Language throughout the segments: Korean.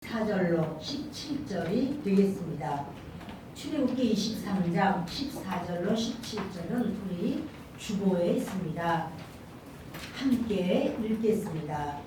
14절로 17절이 되겠습니다. 출애굽기 23장 14절로 17절은 우리 주보에 있습니다. 함께 읽겠습니다.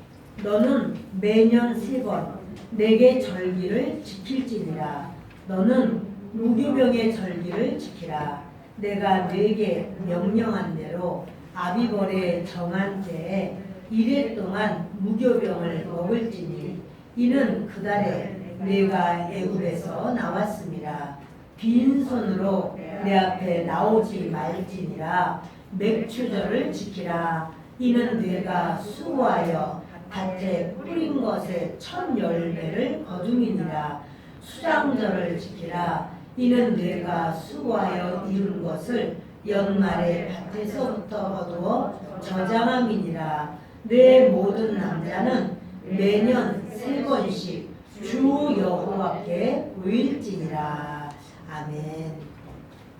너는 매년 3번 내게 절기를 지킬지니라. 너는 무교병의 절기를 지키라. 내가 네게 명령한 대로 아비벌에 정한 때에 이래 동안 무교병을 먹을지니 이는 그달에 내가 애굽에서 나왔음이라. 빈손으로 내 앞에 나오지 말지니라. 맥추절을 지키라. 이는 내가 수고하여 밭에 뿌린 것의 첫 열매를 거둠이니라. 수장절을 지키라. 이는 내가 수고하여 이룬 것을 연말에 밭에서부터 거두어 저장함이니라. 내 모든 남자는 매년 3번씩 주 여호와께 보일지니라. 아멘.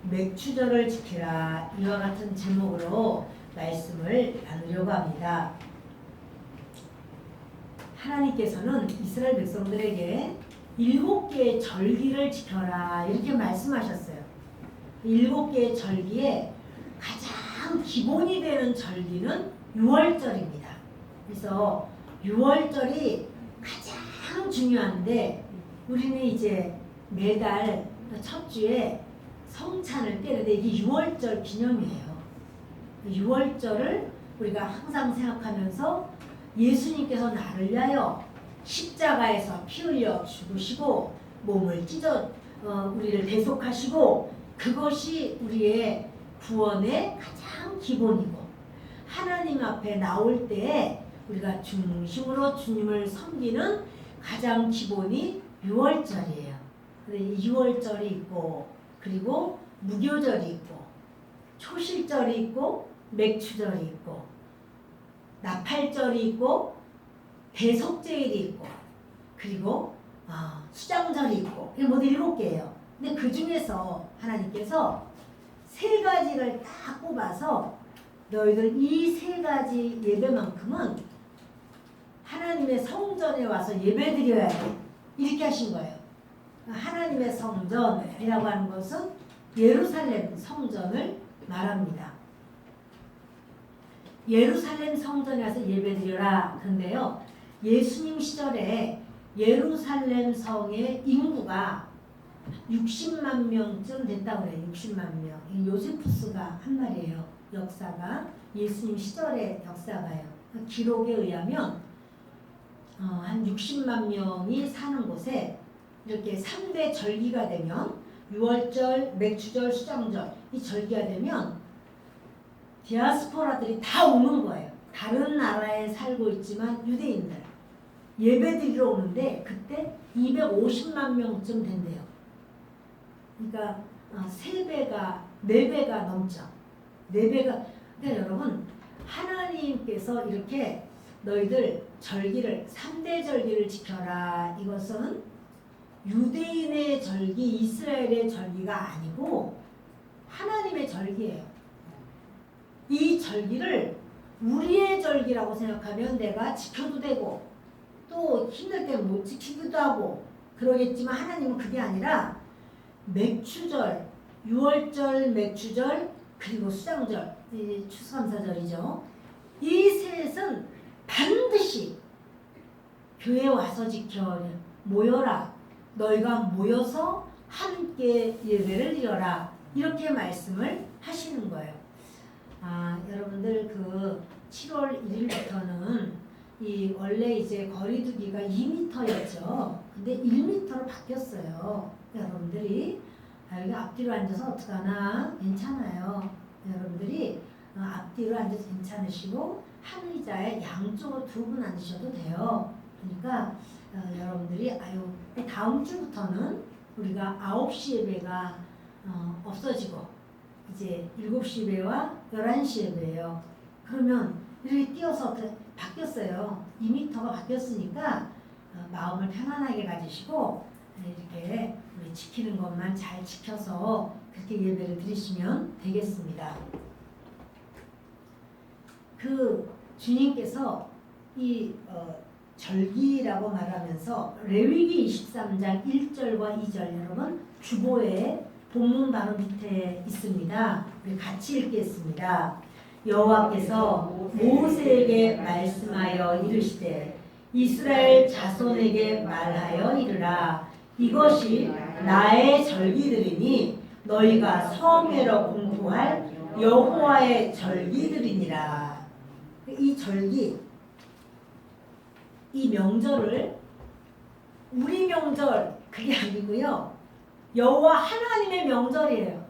맥추절을 지키라. 이와 같은 제목으로 말씀을 나누려고 합니다. 하나님께서는 이스라엘 백성들에게 7개의 절기를 지켜라 이렇게 말씀하셨어요. 7개의 절기에 가장 기본이 되는 절기는 6월절입니다. 그래서 6월절이 가장 중요한데 우리는 이제 매달 첫 주에 성찬을 때리는데 이게 6월절 기념이에요. 6월절을 우리가 항상 생각하면서 예수님께서 나를 위하여 십자가에서 피 흘려 죽으시고 몸을 찢어 우리를 대속하시고 그것이 우리의 구원의 가장 기본이고 하나님 앞에 나올 때에 우리가 중심으로 주님을 섬기는 가장 기본이 6월절이에요. 근데 6월절이 있고 그리고 무교절이 있고 초실절이 있고 맥추절이 있고 나팔절이 있고 대속제일이 있고 그리고 수장절이 있고 이게 모두 7개예요. 근데 그 중에서 하나님께서 3가지를 딱 뽑아서 너희들 이 3가지 예배만큼은 하나님의 성전에 와서 예배드려야 돼. 이렇게 하신 거예요. 하나님의 성전이라고 하는 것은 예루살렘 성전을 말합니다. 예루살렘 성전에 와서 예배드려라. 근데요, 예수님 시절에 예루살렘 성의 인구가 60만 명쯤 됐다고 그래요. 60만 명. 요세푸스가 한 말이에요. 역사가 예수님 시절의 역사가요. 기록에 의하면 한 60만 명이 사는 곳에 이렇게 3대 절기가 되면 6월절, 맥추절, 수장절 이 절기가 되면 디아스포라들이 다 오는 거예요. 다른 나라에 살고 있지만 유대인들 예배드리러 오는데 그때 250만 명쯤 된대요. 그러니까 3배가 4배가 넘죠. 4배가. 그러니까 여러분 하나님께서 이렇게 너희들 절기를 3대 절기를 지켜라. 이것은 유대인의 절기, 이스라엘의 절기가 아니고 하나님의 절기예요. 이 절기를 우리의 절기라고 생각하면 내가 지켜도 되고 또 힘들 때 못 지키기도 하고 그러겠지만 하나님은 그게 아니라 맥추절, 6월절, 맥추절 그리고 수장절, 추수감사절이죠. 이 셋은 반드시 교회에 와서 지켜. 모여라. 너희가 모여서 함께 예배를 드려라. 이렇게 말씀을 하시는 거예요. 여러분들 그 7월 1일부터는 이 원래 이제 거리두기가 2m였죠. 근데 1m로 바뀌었어요. 여러분들이 여기 앞뒤로 앉아서 어떡하나 괜찮아요. 여러분들이 앞뒤로 앉아서 괜찮으시고 한 의자에 양쪽으로 2분 앉으셔도 돼요. 그러니까 여러분들이 다음 주부터는 우리가 9시 예배가 없어지고 이제 7시 예배와 11시 예배예요. 그러면 이렇게 띄어서 바뀌었어요. 2m가 바뀌었으니까 마음을 편안하게 가지시고 이렇게 우리 지키는 것만 잘 지켜서 그렇게 예배를 드리시면 되겠습니다. 그 주님께서 이 절기라고 말하면서 레위기 23장 1절과 2절 여러분 주보에 본문 바로 밑에 있습니다. 우리 같이 읽겠습니다. 여호와께서 모세에게 말씀하여 이르시되 이스라엘 자손에게 말하여 이르라. 이것이 나의 절기들이니 너희가 성회로 공포할 여호와의 절기들이니라. 이 절기, 이 명절을 우리 명절 그게 아니고요. 여호와 하나님의 명절이에요.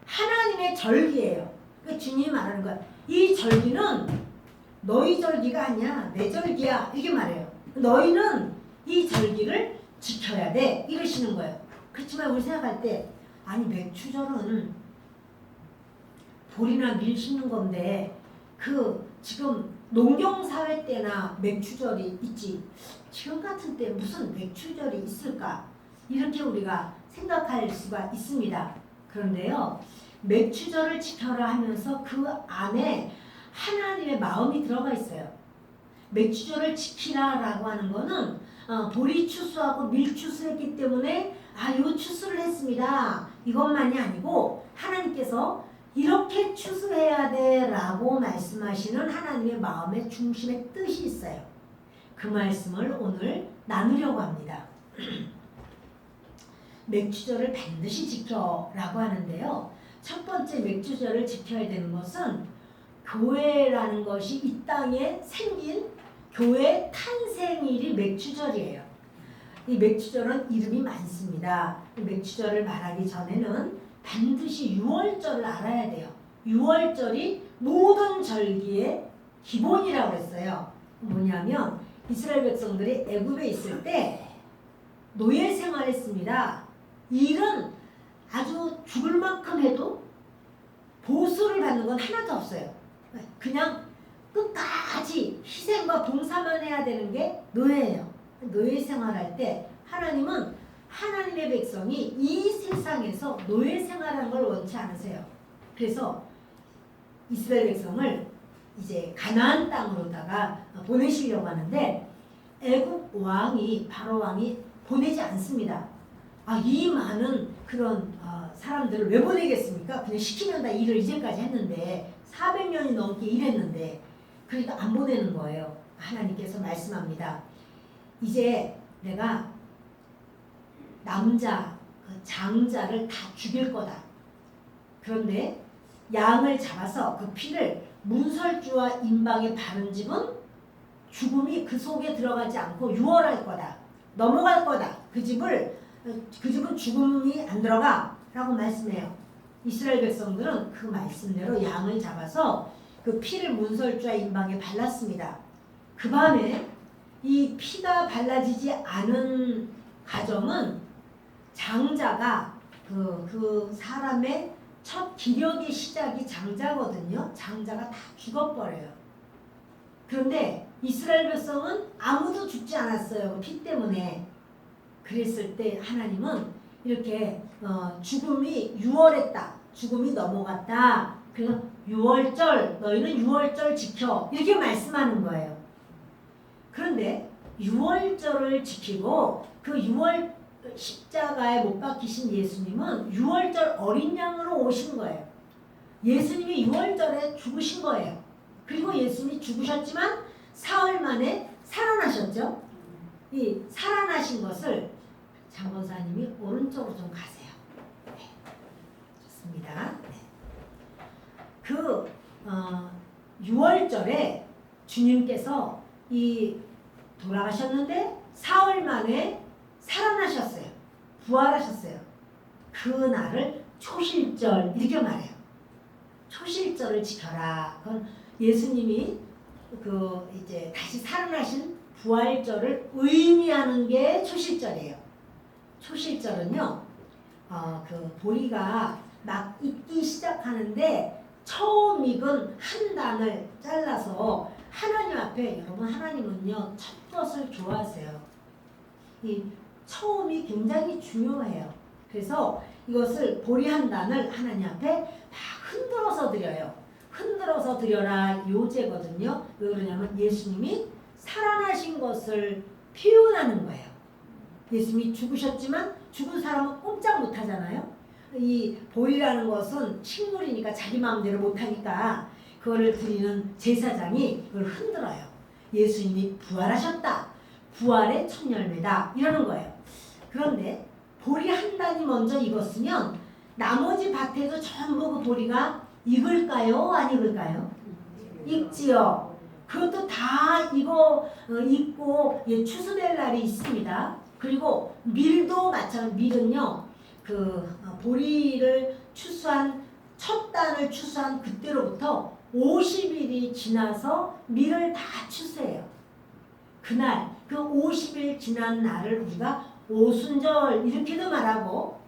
하나님의 절기예요. 그 주님이 말하는 거야. 이 절기는 너희 절기가 아니야. 내 절기야. 이렇게 말해요. 너희는 이 절기를 지켜야 돼. 이러시는 거예요. 그렇지만 우리 생각할 때 아니 맥추절은 보리나 밀 심는 건데 그 지금 농경사회 때나 맥추절이 있지 지금 같은 때 무슨 맥추절이 있을까? 이렇게 우리가 생각할 수가 있습니다. 그런데요. 맥추절을 지켜라 하면서 그 안에 하나님의 마음이 들어가 있어요. 맥추절을 지키라라고 하는 거는 보리 추수하고 밀 추수했기 때문에 요 추수를 했습니다. 이것만이 아니고 하나님께서 이렇게 추수해야 돼라고 말씀하시는 하나님의 마음의 중심의 뜻이 있어요. 그 말씀을 오늘 나누려고 합니다. 맥추절을 반드시 지켜라고 하는데요. 첫 번째 맥추절을 지켜야 되는 것은 교회라는 것이 이 땅에 생긴 교회 탄생일이 맥추절이에요. 이 맥추절은 이름이 많습니다. 이 맥추절을 말하기 전에는 반드시 6월절을 알아야 돼요. 6월절이 모든 절기의 기본이라고 했어요. 뭐냐면 이스라엘 백성들이 애굽에 있을 때 노예 생활했습니다. 일은 아주 죽을 만큼 해도 보수를 받는 건 하나도 없어요. 그냥 끝까지 희생과 봉사만 해야 되는 게 노예예요. 노예 생활할 때 하나님은 하나님의 백성이 이 세상에서 노예 생활하는 걸 원치 않으세요. 그래서 이스라엘 백성을 이제 가나안 땅으로다가 보내시려고 하는데 애굽 왕이 바로 왕이 보내지 않습니다. 이 많은 그런 사람들을 왜 보내겠습니까? 그냥 시키면 다 일을 이제까지 했는데 400년이 넘게 일했는데 그러니까 안 보내는 거예요. 하나님께서 말씀합니다. 이제 내가 남자 장자를 다 죽일 거다. 그런데 양을 잡아서 그 피를 문설주와 임방에 바른 집은 죽음이 그 속에 들어가지 않고 유월할 거다. 넘어갈 거다. 그 집은 죽음이 안 들어가 라고 말씀해요. 이스라엘 백성들은 그 말씀대로 양을 잡아서 그 피를 문설주와 임방에 발랐습니다. 그 밤에 이 피가 발라지지 않은 가정은 장자가 그 사람의 첫 기력의 시작이 장자거든요. 장자가 다 죽어버려요. 그런데 이스라엘 백성은 아무도 죽지 않았어요. 그 피 때문에. 그랬을 때 하나님은 이렇게 죽음이 유월했다. 죽음이 넘어갔다. 그래서 유월절 너희는 유월절 지켜. 이렇게 말씀하는 거예요. 그런데 유월절을 지키고 그 유월 십자가에 못 박히신 예수님은 유월절 어린 양으로 오신 거예요. 예수님이 유월절에 죽으신 거예요. 그리고 예수님이 죽으셨지만 사흘 만에 살아나셨죠. 이 살아나신 것을 장본사님이 오른쪽으로 좀 가세요. 네. 좋습니다. 네. 그 6월절에 주님께서 이 돌아가셨는데 사흘 만에 살아나셨어요. 부활하셨어요. 그 날을 초실절 이렇게 말해요. 초실절을 지켜라. 그건 예수님이 이제 다시 살아나신 부활절을 의미하는 게 초실절이에요. 초실절은요, 그 보리가 막 익기 시작하는데 처음 익은 한 단을 잘라서 하나님 앞에, 여러분 하나님은요 첫 것을 좋아하세요. 이 처음이 굉장히 중요해요. 그래서 이것을 보리 한 단을 하나님 앞에 막 흔들어서 드려요. 흔들어서 드려라 요제거든요. 왜 그러냐면 예수님이 살아나신 것을 표현하는 거예요. 예수님이 죽으셨지만 죽은 사람은 꼼짝 못하잖아요. 이 보리라는 것은 식물이니까 자기 마음대로 못하니까 그거를 드리는 제사장이 그걸 흔들어요. 예수님이 부활하셨다. 부활의 첫 열매다. 이러는 거예요. 그런데 보리 한 단이 먼저 익었으면 나머지 밭에도 전부 그 보리가 익을까요? 안 익을까요? 익지요. 그것도 다 익고 추수될 날이 있습니다. 그리고 밀도 마찬가지. 밀은요, 보리를 추수한 첫 단을 추수한 그때로부터 50일이 지나서 밀을 다 추수해요. 그날 그 50일 지난 날을 우리가 오순절 이렇게도 말하고,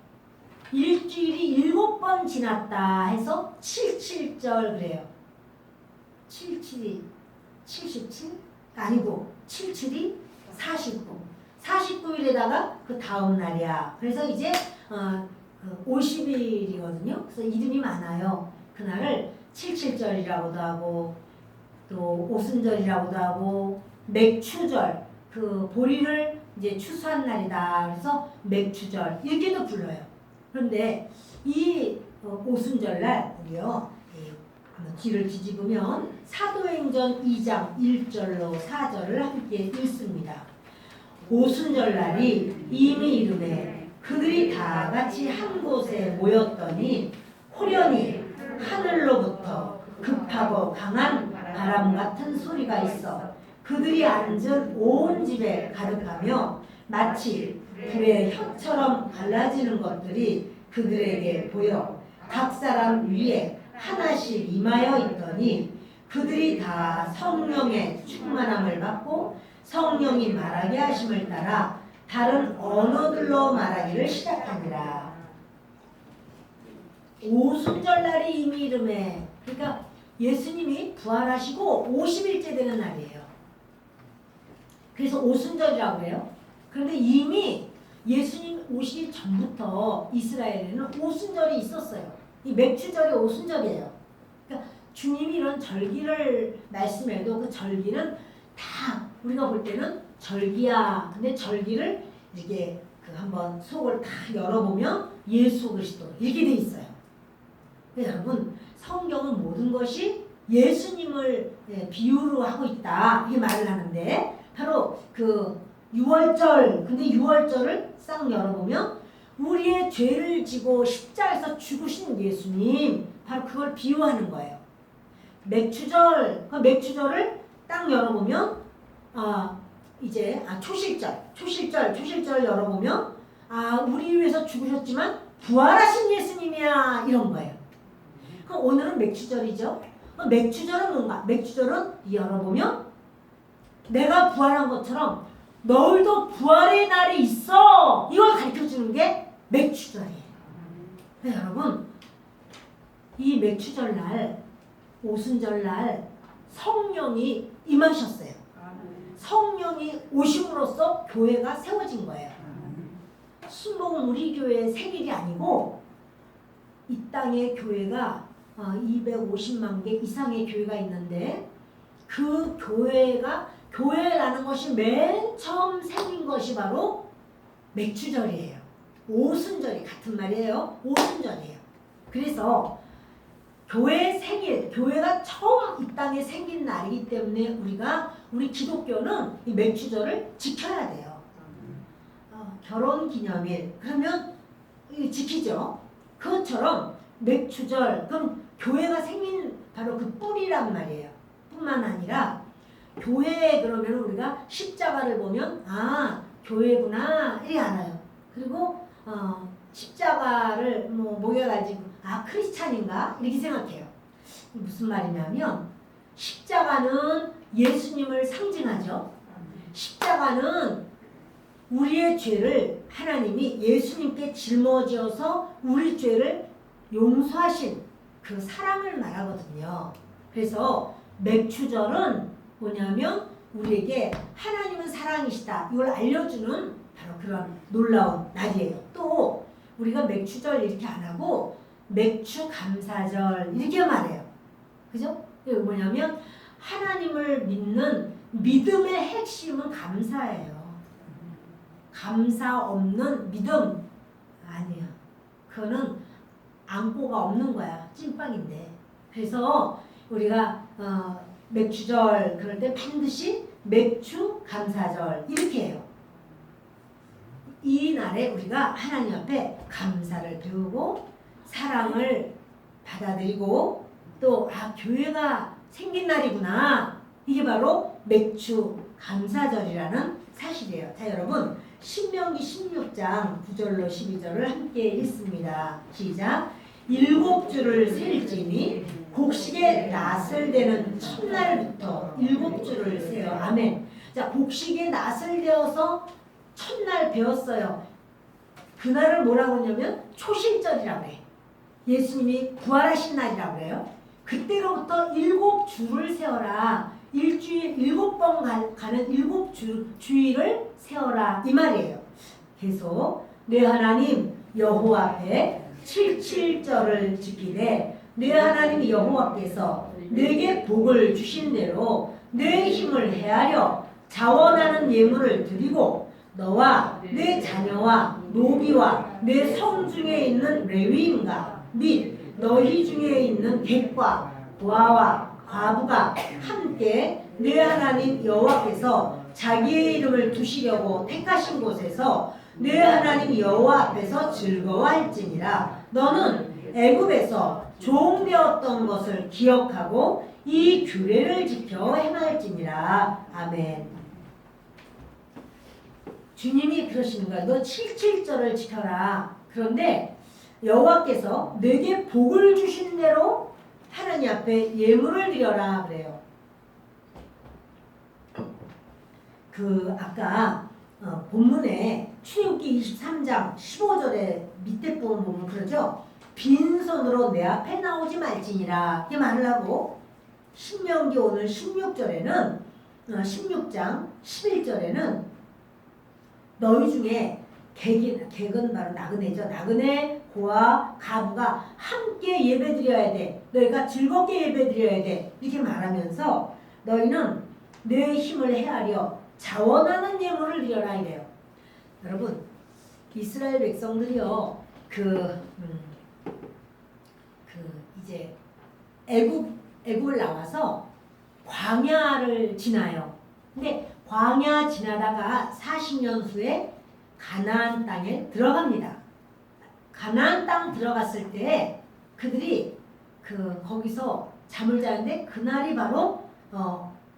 일주일이 7번 지났다 해서 77절 그래요. 77이 77? 아니고 77이 49. 49일에다가 그 다음 날이야. 그래서 이제 50일이거든요. 그래서 이름이 많아요. 그날을 77절이라고도 하고 또 오순절이라고도 하고 맥추절, 그 보리를 이제 추수한 날이다. 그래서 맥추절 이렇게도 불러요. 그런데 이 오순절날 우리요, 뒤를 뒤집으면 사도행전 2장 1절로 4절을 함께 읽습니다. 오순절날이 이미 이르매 그들이 다 같이 한 곳에 모였더니 호련히 하늘로부터 급하고 강한 바람 같은 소리가 있어 그들이 앉은 온 집에 가득하며 마치 불의 혀처럼 갈라지는 것들이 그들에게 보여 각 사람 위에 하나씩 임하여 있더니 그들이 다 성령의 충만함을 받고 성령이 말하게 하심을 따라 다른 언어들로 말하기를 시작하니라. 오순절날이 이미 이름에, 그러니까 예수님이 부활하시고 50일째 되는 날이에요. 그래서 오순절이라고 해요. 그런데 이미 예수님 오시기 전부터 이스라엘에는 오순절이 있었어요. 이 맥추절이 오순절이에요. 그러니까 주님이 이런 절기를 말씀해도 그 절기는 다 우리가 볼 때는 절기야. 근데 절기를 이렇게 한번 속을 다 열어보면 예수 그리스도 이렇게 돼 있어요. 여러분, 성경은 모든 것이 예수님을 비유로 하고 있다 이렇게 말을 하는데, 바로 그 6월절, 근데 6월절을 싹 열어보면 우리의 죄를 지고 십자가에서 죽으신 예수님, 바로 그걸 비유하는 거예요. 맥추절, 그 맥추절을 딱 열어보면 초실절 열어보면 우리 위해서 죽으셨지만 부활하신 예수님이야 이런 거예요. 그럼 오늘은 맥추절이죠. 맥추절은 뭔가? 맥추절은 열어보면 내가 부활한 것처럼 너희도 부활의 날이 있어. 이걸 가르쳐주는 게 맥추절이에요. 여러분, 이 맥추절날, 오순절날 성령이 임하셨어요. 성령이 오심으로써 교회가 세워진 거예요. 순복음 우리 교회의 생일이 아니고 이 땅에 교회가 250만 개 이상의 교회가 있는데 그 교회라는 것이 맨 처음 생긴 것이 바로 맥추절이에요. 오순절이 같은 말이에요. 오순절이에요. 그래서 교회의 생일, 교회가 처음 이 땅에 생긴 날이기 때문에 우리 기독교는 이 맥추절을 지켜야 돼요. 결혼기념일, 그러면 지키죠. 그것처럼 맥추절, 그럼 교회가 생긴 바로 그 뿌리란 말이에요. 뿐만 아니라 교회에 그러면 우리가 십자가를 보면 교회구나 이렇게 알아요. 그리고 십자가를 모여가지고 크리스찬인가 이렇게 생각해요. 무슨 말이냐면 십자가는 예수님을 상징하죠. 십자가는 우리의 죄를 하나님이 예수님께 짊어지어서 우리 죄를 용서하신 그 사랑을 말하거든요. 그래서 맥추절은 뭐냐면 우리에게 하나님은 사랑이시다 이걸 알려주는 바로 그런 놀라운 날이에요. 또 우리가 맥추절 이렇게 안 하고 맥추감사절 이렇게 말해요. 그죠? 이게 뭐냐면 하나님을 믿는 믿음의 핵심은 감사예요. 감사 없는 믿음 아니야. 그거는 안고가 없는 거야. 찐빵인데. 그래서 우리가 맥주절 그럴 때 반드시 맥주 감사절 이렇게 해요. 이 날에 우리가 하나님 앞에 감사를 배우고 사랑을 받아들이고 또 교회가 생긴 날이구나. 이게 바로 맥주 감사절이라는 사실이에요. 자, 여러분 신명기 16장 9절로 12절을 함께 읽습니다. 시작. 7주를 셀지니 곡식에 낫을 대는 첫날부터 7주를 세요. 아멘. 자, 곡식에 낫을 되어서 첫날 배웠어요. 그날을 뭐라고 하냐면 초실절이라고 해요. 예수님이 부활하신 날이라고 해요. 그때로부터 7주를 세워라. 일주일 7번 가는 7주일을 세워라 이 말이에요. 계속 내 하나님 여호와 앞에 77절을 지키되 내 하나님 여호와께서 내게 복을 주신 대로 내 힘을 헤아려 자원하는 예물을 드리고 너와 내 자녀와 노비와 내 성중에 있는 레위인과 및 너희 중에 있는 객과 고아와 과부가 함께 내 하나님 여호와께서 자기의 이름을 두시려고 택하신 곳에서 내 하나님 여호와 앞에서 즐거워할지니라. 너는 애굽에서 종되었던 것을 기억하고 이 규례를 지켜 행할지니라. 아멘. 주님이 그러시는 거야. 너 77절을 지켜라. 그런데 여호와께서 내게 복을 주신 대로 하나님 앞에 예물을 드려라 그래요. 아까 본문에 출애굽기 23장 15절에 밑에 부분 보면 그러죠. 빈손으로 내 앞에 나오지 말지니라 이렇게 말을 하고 신명기 오늘 16절에는 16장 11절에는 너희 중에 객은 바로 나그네죠. 나그네, 고아, 가부가 함께 예배드려야 돼. 너희가 즐겁게 예배드려야 돼. 이렇게 말하면서 너희는 내 힘을 헤아려 자원하는 예물을 드려라 이래요. 여러분 이스라엘 백성들이요 이제 애굽을 나와서 광야를 지나요. 근데 광야 지나다가 40년 후에 가나안 땅에 들어갑니다. 가나안 땅 들어갔을 때 그들이 거기서 잠을 자는데 그날이 바로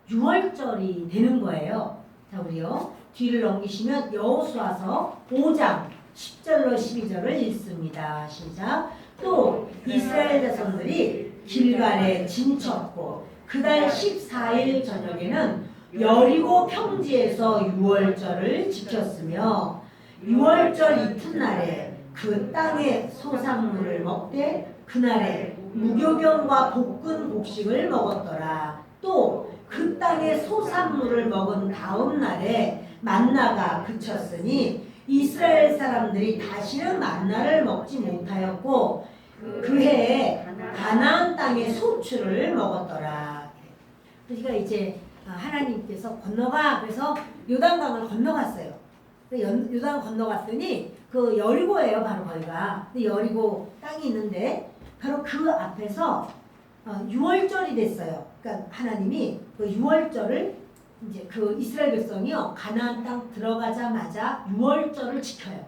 6월절이 되는 거예요. 자, 우리요 뒤를 넘기시면 여호수아서 5장 10절로 12절을 읽습니다. 시작. 또 이스라엘 백성들이 길갈에 진쳤고 그달 14일 저녁에는 여리고 평지에서 6월절을 지켰으며 6월절 이튿날에 그 땅의 소산물을 먹되 그날에 무교병과 볶은 곡식을 먹었더라. 또 그 땅의 소산물을 먹은 다음 날에 만나가 그쳤으니 이스라엘 사람들이 다시는 만나를 먹지 못하였고 그 해에 가나안 땅의 소출을 먹었더라. 그러니까 이제 하나님께서 건너가 그래서 요단강을 건너갔어요. 요단 건너갔더니 그 여리고예요. 바로 거기가. 근데 여리고 땅이 있는데 바로 그 앞에서 6월절이 됐어요. 그러니까 하나님이 그 6월절을 이제 그 이스라엘 백성이요 가나안 땅 들어가자마자 6월절을 지켜요.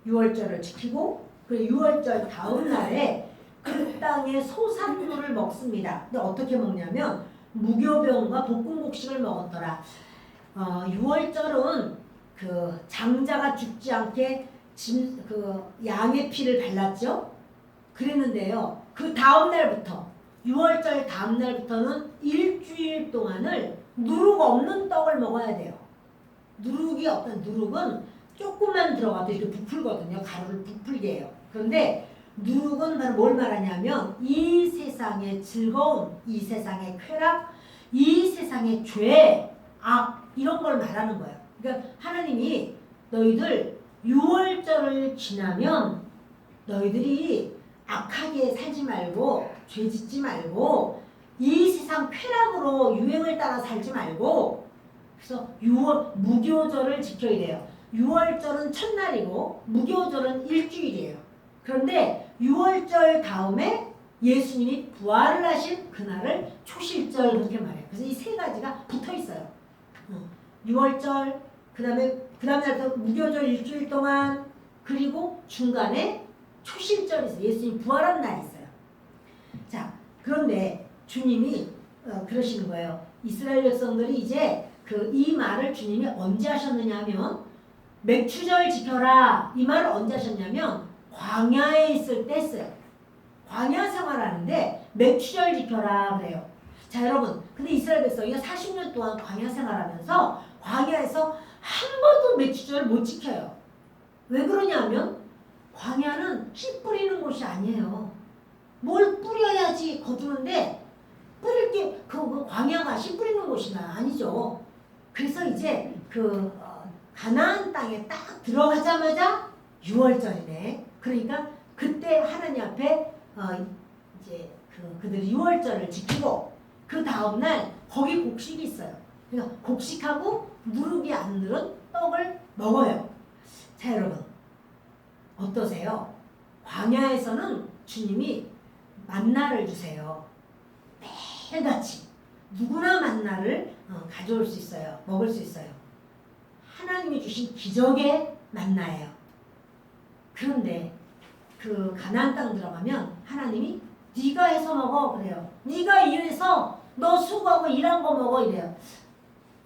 6월절을 지키고 그 6월절 다음 날에 그 땅의 소산물을 먹습니다. 근데 어떻게 먹냐면 무교병과 볶은 곡식을 먹었더라. 6월절은 그 장자가 죽지 않게 양의 피를 발랐죠. 그랬는데요. 그 다음 날부터 6월절 다음 날부터는 일주일 동안을 누룩 없는 떡을 먹어야 돼요. 누룩은 조금만 들어가도 이렇게 부풀거든요. 가루를 부풀게 해요. 그런데 누룩은 바로 뭘 말하냐면 이 세상의 즐거움, 이 세상의 쾌락, 이 세상의 죄, 악 이런 걸 말하는 거예요. 그러니까 하나님이 너희들 6월절을 지나면 너희들이 악하게 살지 말고 죄 짓지 말고 이 세상 쾌락으로 유행을 따라 살지 말고 그래서 무교절을 지켜야 돼요. 6월절은 첫날이고 무교절은 일주일이에요. 그런데 6월절 다음에 예수님이 부활을 하신 그날을 초실절 그렇게 말해요. 그래서 이 세 가지가 붙어 있어요. 6월절, 그 다음날부터 무교절 일주일 동안, 그리고 중간에 초실절이 있어요. 예수님 부활한 날이 있어요. 자, 그런데 주님이 그러시는 거예요. 이스라엘 백성들이 이제 이 말을 주님이 언제 하셨느냐 하면 맥추절 지켜라 이 말을 언제 하셨냐면 광야에 있을 때 했어요. 광야 생활하는데 맥추절 지켜라 그래요. 자 여러분, 근데 이스라엘 백성이 40년 동안 광야 생활하면서 광야에서 한 번도 맥추절을 못 지켜요. 왜 그러냐면 광야는 씨 뿌리는 곳이 아니에요. 뭘 뿌려야지 거두는데 뿌릴 게 그 광야가 씨 뿌리는 곳이 아니죠. 그래서 이제 가나안 땅에 딱 들어가자마자 6월절이네. 그러니까 그때 하나님 앞에 이제 그들이 6월절을 지키고 그 다음날 거기 곡식이 있어요. 그러니까 곡식하고 무릎이 안 늘은 떡을 먹어요. 자 여러분 어떠세요? 광야에서는 주님이 만나를 주세요. 매일같이 누구나 만나를 가져올 수 있어요. 먹을 수 있어요. 하나님이 주신 기적의 만나예요. 그런데 그 가나안 땅 들어가면 하나님이 네가 해서 먹어 그래요. 네가 일해서 너 수고하고 일한 거 먹어 이래요.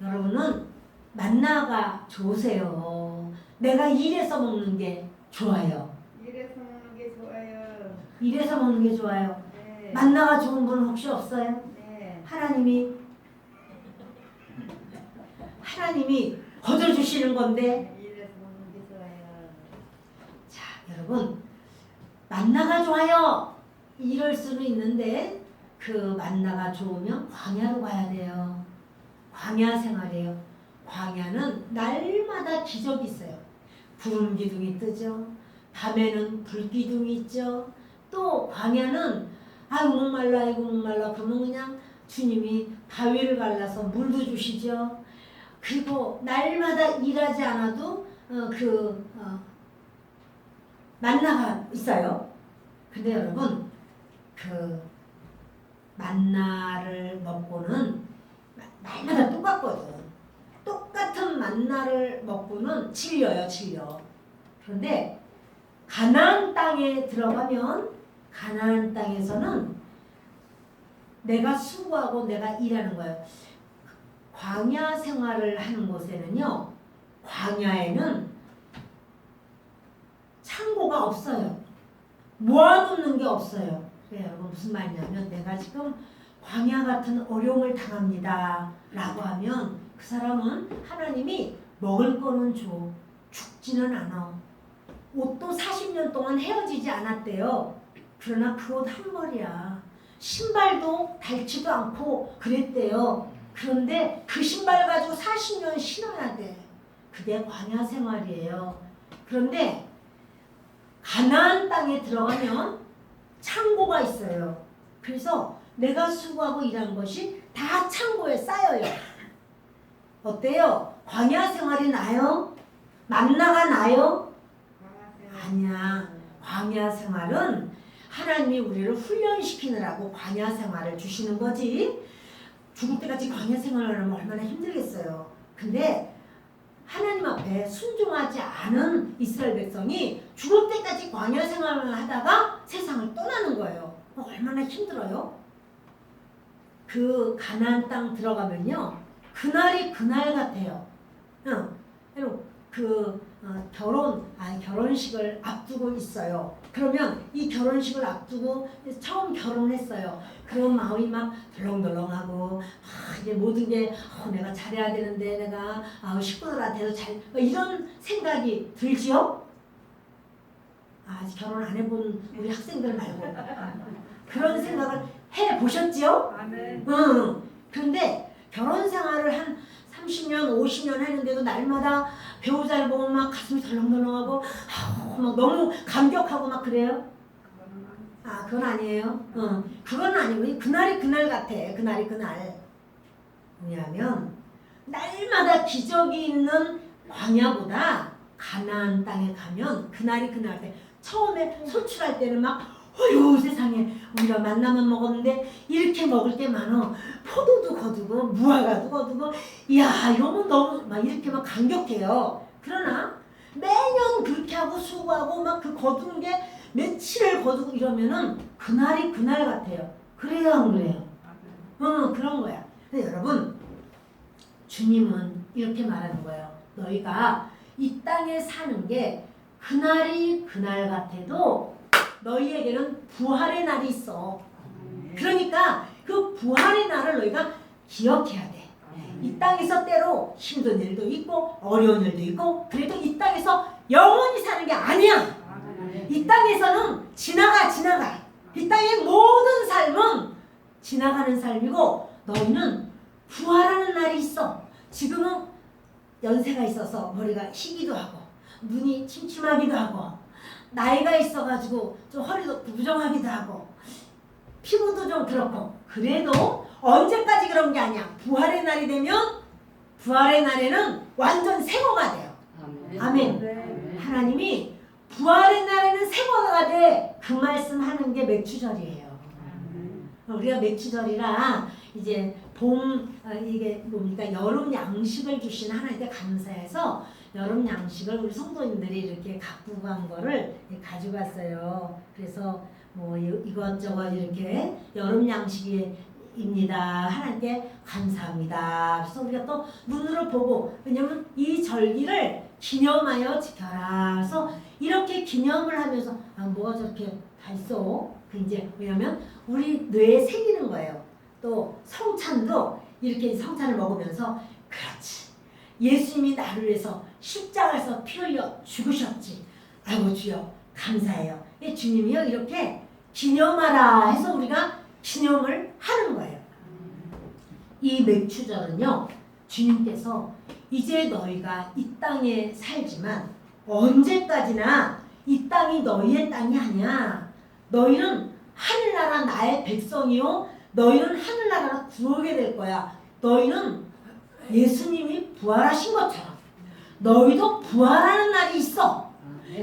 여러분은 만나가 좋으세요? 내가 일해서 먹는 게 좋아요? 일해서 먹는 게 좋아요. 일해서 먹는 게 좋아요. 네. 만나가 좋은 분은 혹시 없어요? 네. 하나님이 거둬주시는 건데. 일해서 먹는 게 좋아요. 자 여러분 만나가 좋아요 이럴 수는 있는데 그 만나가 좋으면 광야로 가야 돼요. 광야 생활이에요. 광야는 날마다 기적이 있어요. 구름 기둥이 뜨죠. 밤에는 불 기둥이 있죠. 또 광야는 아유 목말라 이거 목말라 그러면 그냥 주님이 바위를 갈라서 물도 주시죠. 그리고 날마다 일하지 않아도 만나가 있어요. 근데 여러분 만나를 먹고는 날마다 똑같거든. 똑같은 만나를 먹고는 질려요. 그런데 가나안 땅에 들어가면 가나안 땅에서는 내가 수고하고 내가 일하는 거예요. 광야 생활을 하는 곳에는요. 광야에는 창고가 없어요. 모아놓는 게 없어요. 그래 여러분 무슨 말이냐면 내가 지금 광야 같은 어려움을 당합니다 라고 하면 그 사람은 하나님이 먹을 거는 줘. 죽지는 않아. 옷도 40년 동안 헤어지지 않았대요. 그러나 그 옷 한 벌이야. 신발도 닳지도 않고 그랬대요. 그런데 그 신발 가지고 40년 신어야 돼. 그게 광야 생활이에요. 그런데 가나안 땅에 들어가면 창고가 있어요. 그래서 내가 수고하고 일한 것이 다 창고에 쌓여요. 어때요? 광야 생활이 나요? 만나가 나요? 아니야. 광야 생활은 하나님이 우리를 훈련시키느라고 광야 생활을 주시는 거지. 죽을 때까지 광야 생활을 하면 얼마나 힘들겠어요. 근데 하나님 앞에 순종하지 않은 이스라엘 백성이 죽을 때까지 광야 생활을 하다가 세상을 떠나는 거예요. 얼마나 힘들어요? 그 가나안 땅 들어가면요. 그날이 그날 같아요. 여러분 결혼식을 앞두고 있어요. 그러면 이 결혼식을 앞두고 처음 결혼했어요. 그런 마음이 막 덜렁덜렁하고 이제 모든 게 내가 잘해야 되는데 내가 식구들한테도 이런 생각이 들지요? 아직 결혼 안 해본 우리 학생들 말고 그런 생각을 해보셨지요? 아멘. 그런데 결혼 생활을 한 30년, 50년 했는데도 날마다 배우자를 보면 막 가슴이 덜렁덜렁하고 막 너무 감격하고 막 그래요? 아, 그건 아니에요. 그건 아니고 그날이 그날 같아. 그날이 그날. 왜냐하면 날마다 기적이 있는 광야보다 가나안 땅에 가면 그날이 그날 때 처음에 소출할 때는 막 어휴 세상에 우리가 만나만 먹었는데 이렇게 먹을 게 많어. 포도도 거두고 무화과도 거두고 이야 이러면 너무 막 이렇게 막 감격해요. 그러나 매년 그렇게 하고 수고하고 막 그 거두는 게 며칠을 거두고 이러면은 그날이 그날 같아요. 그래요 안 그래요? 그런 거야. 근데 여러분 주님은 이렇게 말하는 거예요. 너희가 이 땅에 사는 게 그날이 그날 같아도 너희에게는 부활의 날이 있어. 그러니까 그 부활의 날을 너희가 기억해야 돼. 이 땅에서 때로 힘든 일도 있고 어려운 일도 있고 그래도 이 땅에서 영원히 사는 게 아니야. 이 땅에서는 지나가. 이 땅의 모든 삶은 지나가는 삶이고 너희는 부활하는 날이 있어. 지금은 연세가 있어서 머리가 희기도 하고 눈이 침침하기도 하고 나이가 있어가지고 좀 허리도 부정하기도 하고 피부도 좀 그렇고 그래도 언제까지 그런 게 아니야. 부활의 날이 되면 부활의 날에는 완전 새거가 돼요. 아멘. 하나님이 부활의 날에는 새거가 돼. 그 말씀하는 게 맥추절이에요. 우리가 맥추절이라 이제 봄 이게 뭡니까 여름 양식을 주신 하나님께 감사해서 여름 양식을 우리 성도님들이 이렇게 갖고 간 거를 가지고 왔어요. 그래서 뭐 이것저것 이렇게 여름 양식입니다. 하나님께 감사합니다. 그래서 우리가 또 눈으로 보고 왜냐면 이 절기를 기념하여 지켜라. 그래서 이렇게 기념을 하면서 뭐가 저렇게 다 있어. 그 이제 왜냐면 우리 뇌에 새기는 거예요. 또 성찬도 이렇게 성찬을 먹으면서 그렇지. 예수님이 나를 위해서 십자가에서 피 흘려 죽으셨지. 아이고 주여 감사해요. 주님이요 이렇게 기념하라 해서 우리가 기념을 하는 거예요. 이 맥추절은요 주님께서 이제 너희가 이 땅에 살지만 언제까지나 이 땅이 너희의 땅이 아니야. 너희는 하늘나라 나의 백성이요 너희는 하늘나라로 구하게 될 거야. 너희는 예수님이 부활하신 것처럼 너희도 부활하는 날이 있어.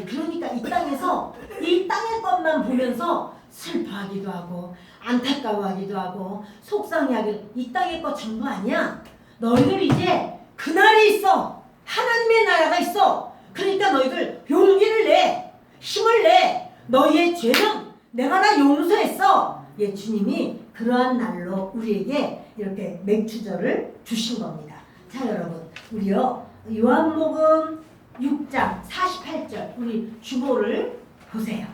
그러니까 이 땅에서 이 땅의 것만 보면서 슬퍼하기도 하고 안타까워하기도 하고 속상해하기도 이 땅의 것 전부 아니야. 너희들 이제 그날이 있어. 하나님의 나라가 있어. 그러니까 너희들 용기를 내. 힘을 내. 너희의 죄는 내가 다 용서했어. 예, 주님이 그러한 날로 우리에게 이렇게 맥추절을 주신 겁니다. 자 여러분 우리요 요한복음 6장 48절 우리 주보를 보세요.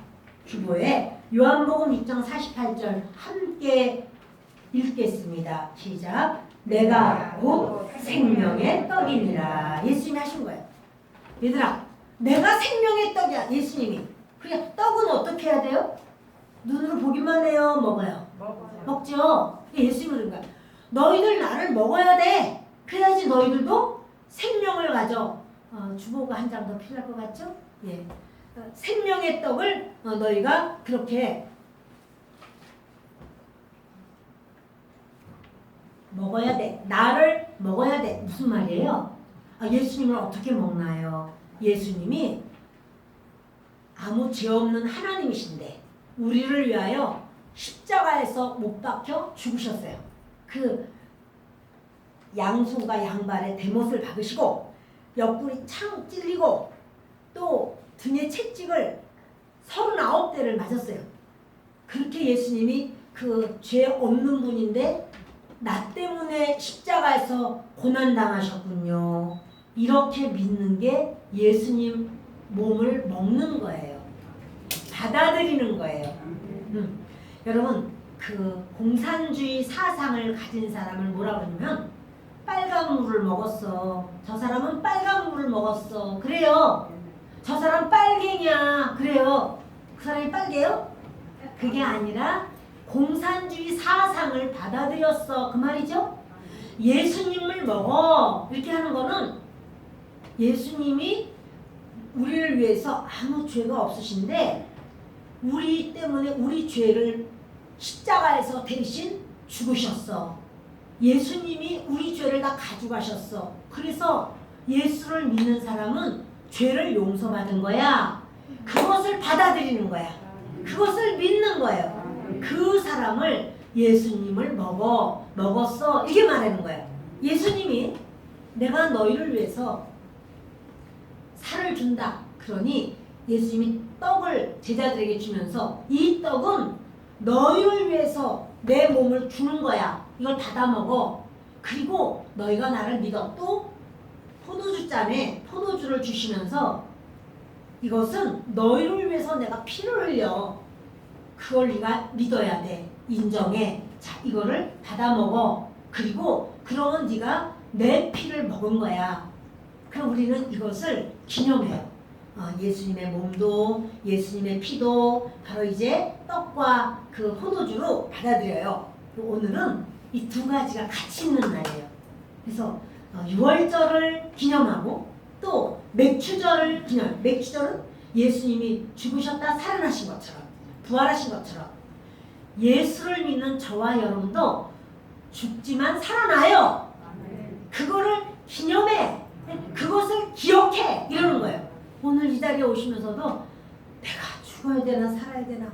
주보에 요한복음 6장 48절 함께 읽겠습니다. 시작. 내가 곧 생명의 떡이니라. 예수님이 하신 거예요. 얘들아 내가 생명의 떡이야. 예수님이. 그러니까 떡은 어떻게 해야 돼요? 눈으로 보기만 해요? 먹어요? 먹죠. 예수님이 그런 거야. 너희들 나를 먹어야 돼. 그래야지 너희들도 생명을 가져. 주보가 한 장 더 필요할 것 같죠? 예. 생명의 떡을 너희가 그렇게 먹어야 돼. 나를 먹어야 돼. 무슨 말이에요? 예수님을 어떻게 먹나요? 예수님이 아무 죄 없는 하나님이신데 우리를 위하여 십자가에서 못 박혀 죽으셨어요. 그 양손과 양발에 대못을 박으시고 옆구리 창 찔리고 또 등에 채찍을 39대를 맞았어요. 그렇게 예수님이 그 죄 없는 분인데 나 때문에 십자가에서 고난당하셨군요. 이렇게 믿는 게 예수님 몸을 먹는 거예요. 받아들이는 거예요. 여러분 그 공산주의 사상을 가진 사람을 뭐라 그러냐면 빨간 물을 먹었어. 저 사람은 빨간 물을 먹었어. 그래요. 저 사람 빨갱이야. 그래요. 그 사람이 빨개요? 그게 아니라 공산주의 사상을 받아들였어. 그 말이죠. 예수님을 먹어. 이렇게 하는 거는 예수님이 우리를 위해서 아무 죄가 없으신데 우리 때문에 우리 죄를 십자가에서 대신 죽으셨어. 예수님이 우리 죄를 다 가져가셨어. 그래서 예수를 믿는 사람은 죄를 용서받은 거야. 그것을 받아들이는 거야. 그것을 믿는 거예요. 그 사람을 예수님을 먹었어. 이게 말하는 거예요. 예수님이 내가 너희를 위해서 살을 준다. 그러니 예수님이 떡을 제자들에게 주면서 이 떡은 너희를 위해서 내 몸을 주는 거야. 이걸 받아 먹어. 그리고 너희가 나를 믿어. 또 포도주 잔에 포도주를 주시면서 이것은 너희를 위해서 내가 피를 흘려. 그걸 네가 믿어야 돼. 인정해. 자, 이거를 받아 먹어. 그리고 그러면 네가 내 피를 먹은 거야. 그럼 우리는 이것을 기념해요. 예수님의 몸도 예수님의 피도 바로 이제 떡과 그 포도주로 받아들여요. 오늘은 이 두 가지가 같이 있는 날이에요. 그래서 유월절을 기념하고 또 맥주절을 기념해요. 맥주절은 예수님이 죽으셨다 살아나신 것처럼 부활하신 것처럼 예수를 믿는 저와 여러분도 죽지만 살아나요. 그거를 기념해. 그것을 기억해. 이러는 거예요. 오늘 이 자리에 오시면서도 내가 죽어야 되나 살아야 되나.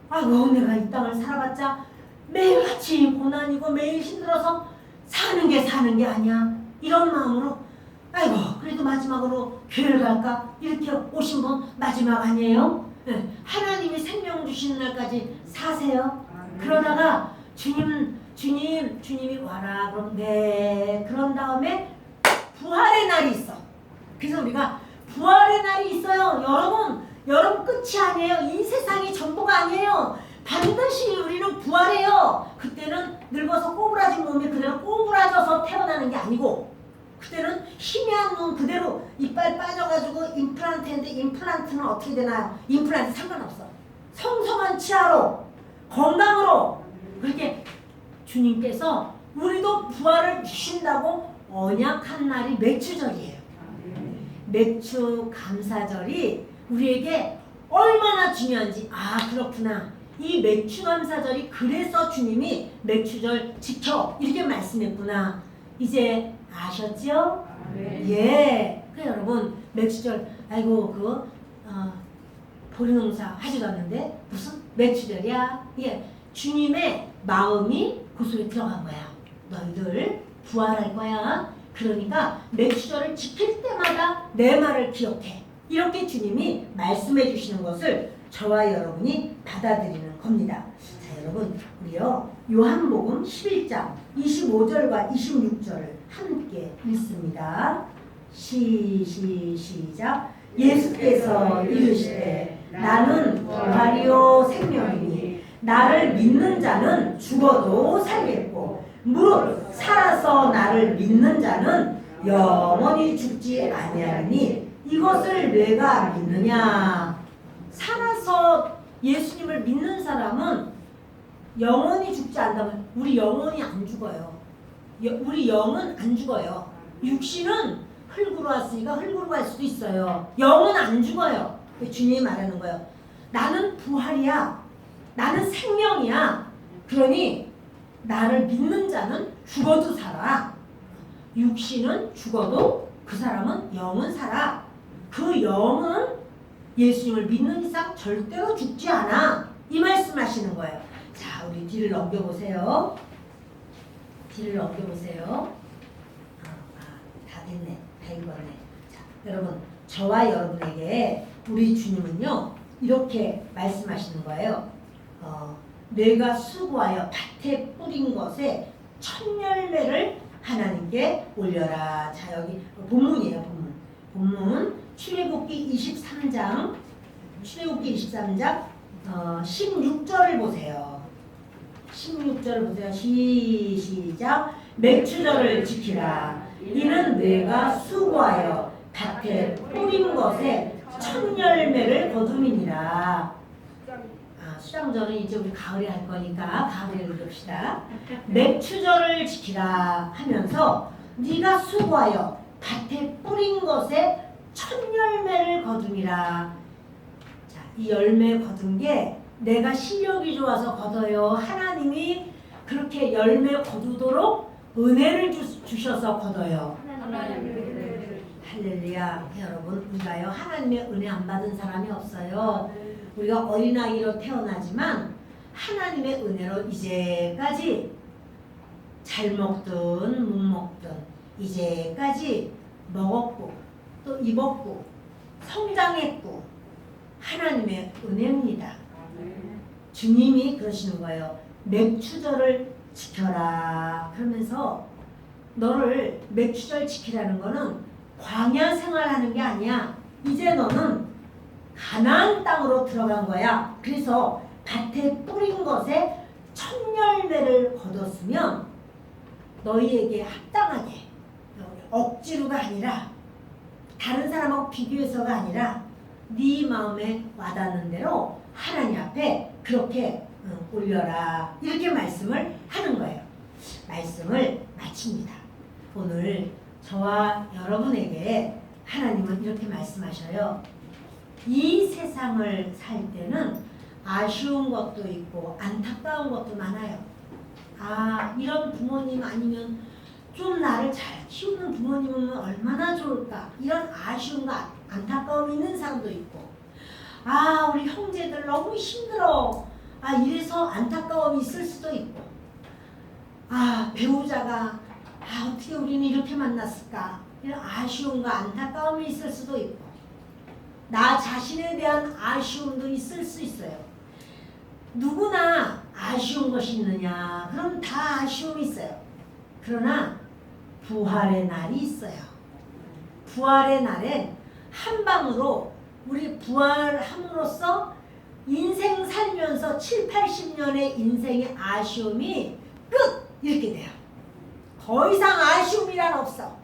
아이고 내가 이 땅을 살아봤자 매일같이 고난이고 매일 힘들어서 사는 게 아니야. 이런 마음으로 아이고 그래도 마지막으로 교회를 갈까? 이렇게 오신 분 마지막 아니에요? 네. 하나님이 생명 주시는 날까지 사세요. 그러다가 주님이 와라. 그럼 네. 그런 다음에 부활의 날이 있어. 그래서 우리가 부활의 날이 있어요. 여러분 끝이 아니에요. 이 세상이 전부가 아니에요. 반드시 우리는 부활해요. 그때는 늙어서 꼬부라진 몸이 그대로 꼬부라져서 태어나는 게 아니고 그때는 희미한 눈 그대로 이빨 빠져가지고 임플란트 했는데 임플란트는 어떻게 되나요? 임플란트 상관없어. 성성한 치아로 건강으로 그렇게 주님께서 우리도 부활을 주신다고 언약한 날이 맥주절이에요. 맥주 감사절이 우리에게 얼마나 중요한지 그렇구나. 이 맥주 감사절이 그래서 주님이 맥주절 지켜 이렇게 말씀했구나. 이제 아셨죠? 예. 여러분 맥주절 아이고 보리농사 하지도 않는데 무슨 맥주절이야? 예. 주님의 마음이 그 속에 들어간 거야. 너희들 부활할 거야. 그러니까 맥주절을 지킬 때마다 내 말을 기억해. 이렇게 주님이 말씀해 주시는 것을 저와 여러분이 받아들이는 겁니다. 자, 여러분 우리요 요한복음 11장 25절과 26절을 함께 읽습니다. 시작. 예수께서 이르시되 나는 부활이요 생명이니 나를 믿는 자는 죽어도 살겠고 무릇 살아서 나를 믿는 자는 영원히 죽지 아니하리니 이것을 내가 믿느냐. 살아서 예수님을 믿는 사람은 영원히 죽지 않다면 우리 영원히 안 죽어요. 우리 영은 안 죽어요. 육신은 흙으로 왔으니까 흙으로 갈 수도 있어요. 영은 안 죽어요. 주님이 말하는 거예요. 나는 부활이야. 나는 생명이야. 그러니 나를 믿는 자는 죽어도 살아. 육신은 죽어도 그 사람은 영은 살아. 그 영은 예수님을 믿는 이상 절대로 죽지 않아. 이 말씀하시는 거예요. 자, 우리 뒤를 넘겨보세요. 다 됐네. 다 읽었네. 자, 여러분 저와 여러분에게 우리 주님은요 이렇게 말씀하시는 거예요. 내가 수고하여 밭에 뿌린 것에 첫 열매를 하나님께 올려라. 자, 여기 본문이에요. 본문 출애굽기 23장 16절을 보세요. 16절을 보세요. 시작. 맥주절을 지키라. 이는 내가 수고하여 밭에 뿌린 것에 첫 열매를 거둠이니라. 수장절은 이제 우리 가을에 할 거니까 가을에 읽읍시다. 맥주절을 지키라 하면서 네가 수고하여 밭에 뿌린 것에 첫 열매를 거둠이라. 자, 이 열매 거둔 게 내가 실력이 좋아서 거둬요. 하나님이 그렇게 열매 거두도록 은혜를 주셔서 거둬요. 하나님의 은혜를 할렐루야. 여러분, 우리가요 하나님의 은혜 안 받은 사람이 없어요. 우리가 어린아이로 태어나지만 하나님의 은혜로 이제까지 잘 먹든 못 먹든 이제까지 먹었고 또 입었고 성장했고 하나님의 은혜입니다. 주님이 그러시는 거예요. 맥추절을 지켜라. 그러면서 너를 맥추절 지키라는 거는 광야 생활하는 게 아니야. 이제 너는 가나안 땅으로 들어간 거야. 그래서 밭에 뿌린 것에 청열매를 거뒀으면 너희에게 합당하게 억지로가 아니라 다른 사람하고 비교해서가 아니라 네 마음에 와닿는 대로 하나님 앞에 그렇게 올려라. 이렇게 말씀을 하는 거예요. 말씀을 마칩니다. 오늘 저와 여러분에게 하나님은 이렇게 말씀하셔요. 이 세상을 살 때는 아쉬운 것도 있고 안타까운 것도 많아요. 아, 이런 부모님 아니면 좀 나를 잘 키우는 부모님은 얼마나 좋을까. 이런 아쉬움과 안타까움이 있는 사람도 있고, 아, 우리 형제들 너무 힘들어. 아, 이래서 안타까움이 있을 수도 있고, 아, 배우자가 어떻게 우리는 이렇게 만났을까. 이런 아쉬움과 안타까움이 있을 수도 있고, 나 자신에 대한 아쉬움도 있을 수 있어요. 누구나 아쉬운 것이 있느냐? 그럼 다 아쉬움이 있어요. 그러나 부활의 날이 있어요. 부활의 날에 한 방으로 우리 부활함으로써 인생 살면서 7, 80년의 인생의 아쉬움이 끝! 이렇게 돼요. 더 이상 아쉬움이란 없어.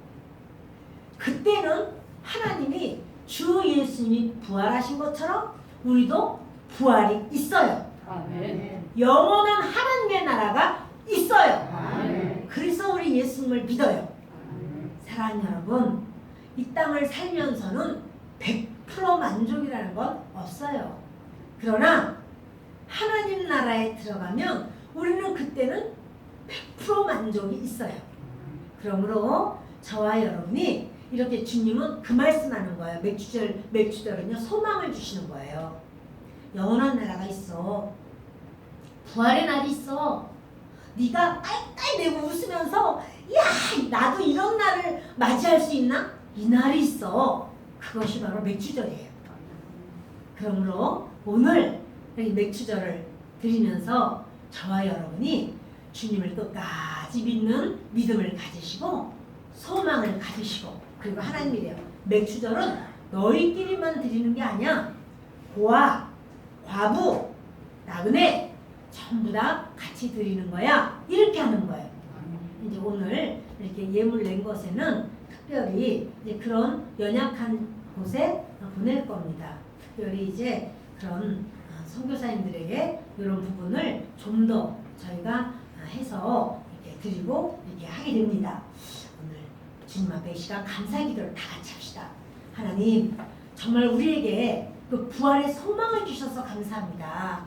그때는 하나님이 주 예수님이 부활하신 것처럼 우리도 부활이 있어요. 아멘. 영원한 하나님의 나라가 있어요. 아멘. 그래서 우리 예수님을 믿어요. 아멘. 사랑하는 여러분, 이 땅을 살면서는 100% 만족이라는 건 없어요. 그러나 하나님 나라에 들어가면 우리는 그때는 100% 만족이 있어요. 그러므로 저와 여러분이 이렇게 주님은 그 말씀하는 거예요. 맥주절은요 소망을 주시는 거예요. 영원한 나라가 있어. 부활의 날이 있어. 네가 깔깔 대고 웃으면서 야, 나도 이런 날을 맞이할 수 있나? 이 날이 있어. 그것이 바로 맥주절이에요. 그러므로 오늘 이 맥주절을 드리면서 저와 여러분이 주님을 끝까지 믿는 믿음을 가지시고 소망을 가지시고, 그리고 하나님이래요. 맥주절은 너희끼리만 드리는 게 아니야. 고아, 과부, 나그네 전부 다 같이 드리는 거야. 이렇게 하는 거예요. 이제 오늘 이렇게 예물 낸 것에는 특별히 이제 그런 연약한 곳에 보낼 겁니다. 특별히 이제 그런 선교사님들에게 이런 부분을 좀 더 저희가 해서 이렇게 드리고 이렇게 하게 됩니다. 오늘 주님 앞에 이 시간 감사의 기도를 다 같이 합시다. 하나님, 정말 우리에게 그 부활의 소망을 주셔서 감사합니다.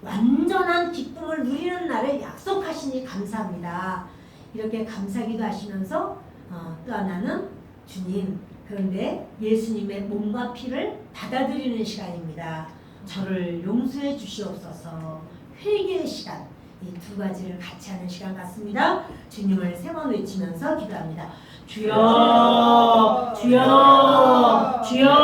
완전한 기쁨을 누리는 날을 약속하시니 감사합니다. 이렇게 감사기도 하시면서 또 하나는 주님, 그런데 예수님의 몸과 피를 받아들이는 시간입니다. 저를 용서해 주시옵소서. 회개의 시간, 이 두 가지를 같이 하는 시간 같습니다. 주님을 세 번 외치면서 기도합니다. 주여, 주여, 주여.